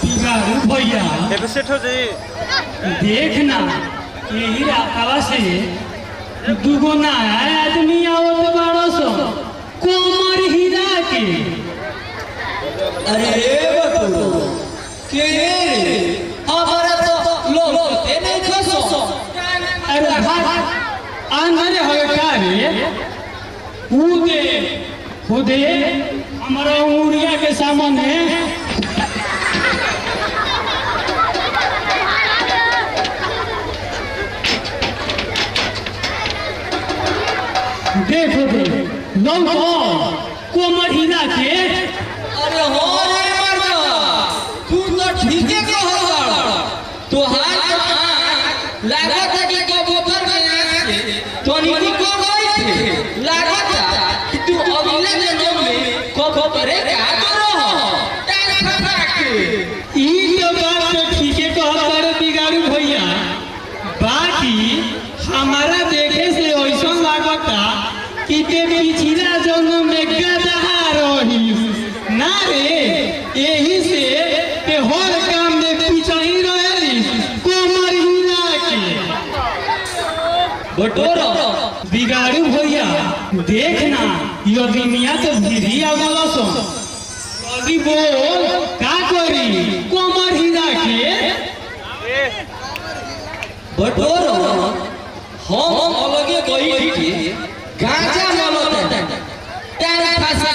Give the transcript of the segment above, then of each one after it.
बिगाड़ू भैया सेठो जी देखना यही रास्ता से दुगो नया आदमी आवत बाड़ो सो कोमर हीरा के। अरे बटू के हमारा तो लोग ते नहीं खसो। अरे भाई अंदर हो का रे खुदे हमारा उड़िया के सामने देखो लोग कोमर हीरा के। अरे हो रे मर्दा तू तो ठीक है कहला तो हाथ लागत है कि कबूतर में आके तो निकी को गई थे लागत कि तू अगले जन्म में कबूतर का करो टाइम फसा के। ई तो बात तो ठीक है कहत रे बिगाड़ू भैया बाकी हमारा देखे से ऐसा लागता कि ते पिछला जन्म में गधा रही ना रे यही से ते हर काम में पीछा ही रहे कोमर हीरा के। बटोरो बिगाड़ू भैया देखना यो दुनिया तो भिरी आवला सो अभी बोल का करी कोमर हीरा के। बटोरो हम अलगे गई थी गांजा मलते टाइम फसा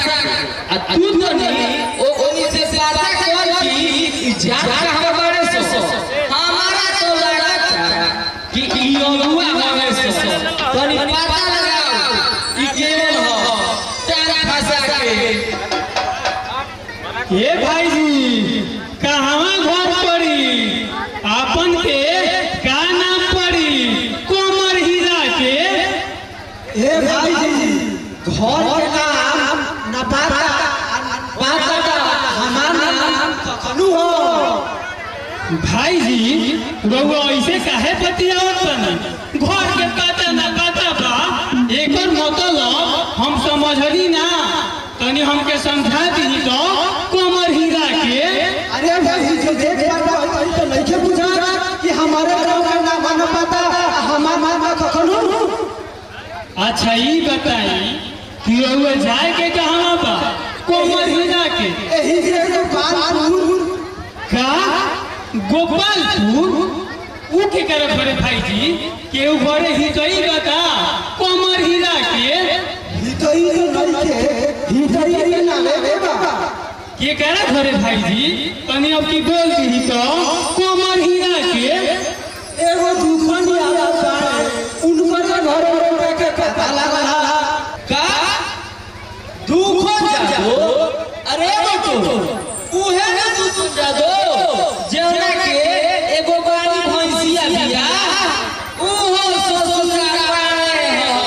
आ तू तो नहीं ओ ओनी से पता कर कि जान हमारे सो हमारा तो लगा था कि ई अगुआ हमें सो तनी पता लगाओ ई केवन हो टाइम फसा के। ये भाई जी कहवा घर पड़ी अपन के का नाम पड़ी कोमर हीरा के। ए भाई जी घर के नाम न पाता हमार नाम कखनू हो। भाई जी रउआ ऐसे काहे बतियावत बनी घर के पता न पता बा एकर मतलब हम समझली ना तनी हमके समझा दी तो कोमर हीरा के। अरे भाई जी देख पाता तो नहीं के बुझा कि हमारे गांव का नाम न पाता हमार नाम कखनू। अच्छा ये बताई कि रउआ जाए के कहाँ बा कोमर हीरा के। एही से गोपालपुर का गोपालपुर ऊ के करे बड़े भाई जी केहू घरे ही गई बता कोमर हीरा के। हितई तो नहीं के हितई ना ले बाबा के करे घरे भाई जी तनी अब की बोल दी तो कोमर हीरा के। एगो दुकान आवता उनकर घर के पता लगा का दुखो जादो। अरे बटो उहे ना दुख जादो जेना के एगो गाड़ी भैंसिया बिया उहो ससुरा पाए हो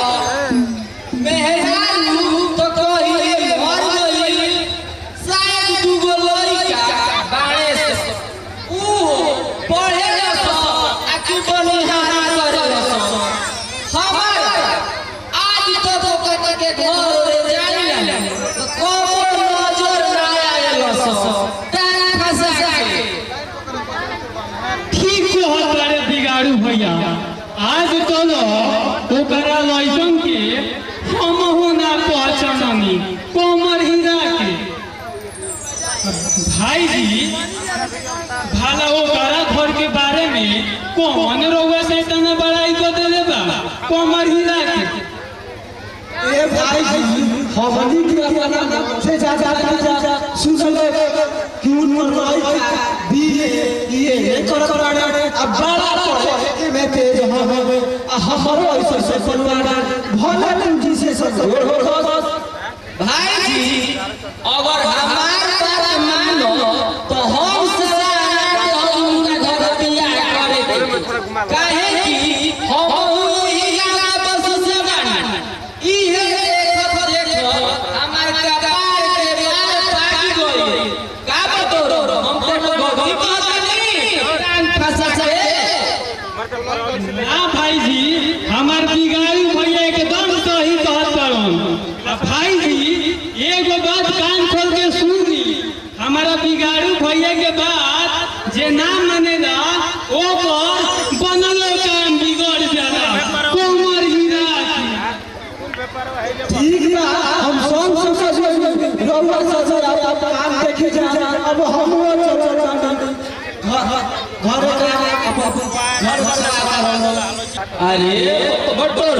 मेहरारू तो कहिए मर गई शायद दुगो लइका बाड़े से उहो पढ़े ना सो आकि बनिहार करे सो हमारा आज तो कहते के घर जाइला तो कोमर नजर ना आएला सो टाइम फसा के। ठीक कहत रे बिगाड़ू भैया आज तो लो ओकरा लइसन के हम हो ना पहचाननी कोमर हीरा के। भाई जी भला ओकरा घर के बारे में कौन रउआ से तना बड़ाई कर देले बा कोमर हीरा के। ए भाई जी हमनी के अपना से जा सुन ले कि उनकर लइका बीए ये करवाड़े अब बड़ा पढ़े में तेज हवे हमरो ऐसे से परिवार भले तुझी से जोड़ हो। भाई जी अगर हमार बात मानो तो हम सारा उनका घर तैयार करे दे काहे कि हम ही गाना बस से गाना इहे देखो हमार कपार के बाल पाक गई का बतोरो हम तो गधी बात नहीं कान फसा से ना भाई जी हमार बिगाड़ी भैया एकदम सही कहत बाड़न। भाई जी एगो बात कान खोल के सुन ली हमारा बिगाड़ू भैया के बात जे ना मानेला ओकर बनलो काम बिगड़ जाला कोमर हीरा की ठीक बा हम सब रउआ ससुर आप काम देखे जा अब हम घर अरे बटोर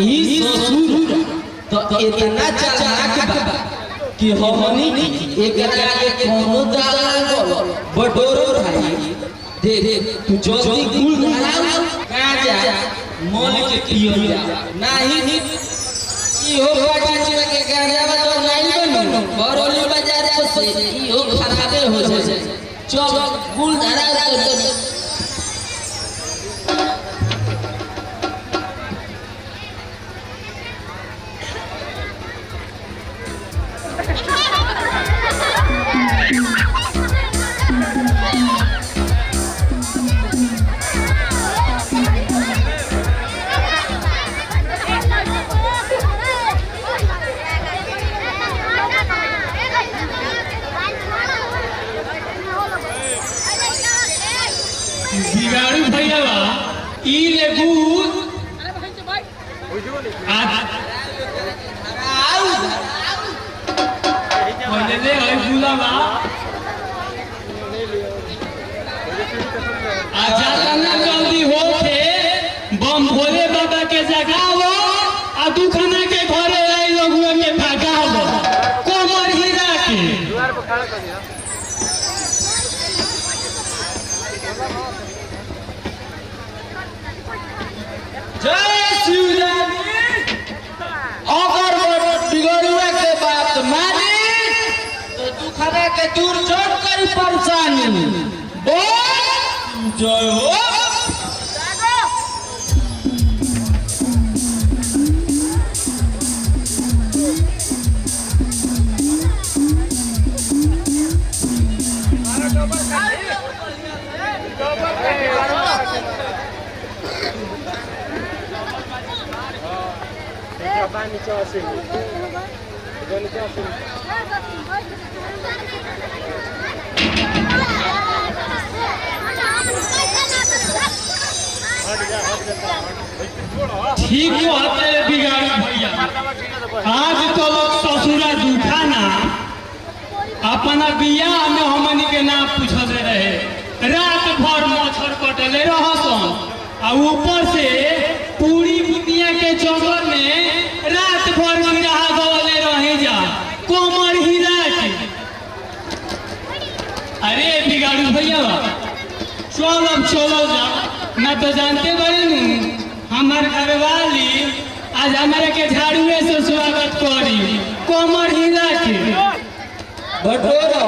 ई ससुर तो इतना चालाक बा कि हमनी एकरा के कोनो दाल बटोर भाई दे तू जल्दी गुल धराओ गाजा मोल के पियो जा नाही इहो बाजा के गाजा तो नहीं बनो बरोली बाजार से इहो खराबे हो जाए चलो गुल धराओ तो बिगाड़ू भैया ई लेगू पहले ले है गुलाबा आजा ना जल्दी होके बम भोले बाबा के जगाओ आ दुखाना के घरे आई लोगुआ के भगाओ कोमर हीरा के द्वार पर खड़ा कर दिया जय शिवरानी अगर बिगड़ुआ के बात मानी तो दुखरा के दूर छोड़ कर परेशानी बोल जय हो ठीक होते बिगाड़ू भैया आज तो लोग ससुरा दुखाना अपना बियाह में हमनी के नाम पूछले रहे रात भर मच्छर कटले रहसन आ ऊपर से पूरी बुनिया के जंगल में रात भर बिरहा गवले रहे जा कोमर हीरा के अरे बिगाड़ू भैया चलो जा ना तो जानते बड़े नहीं हमार घरवाली आज हमारे के झाड़ुए से स्वागत करी कोमर हीरा के बटोरा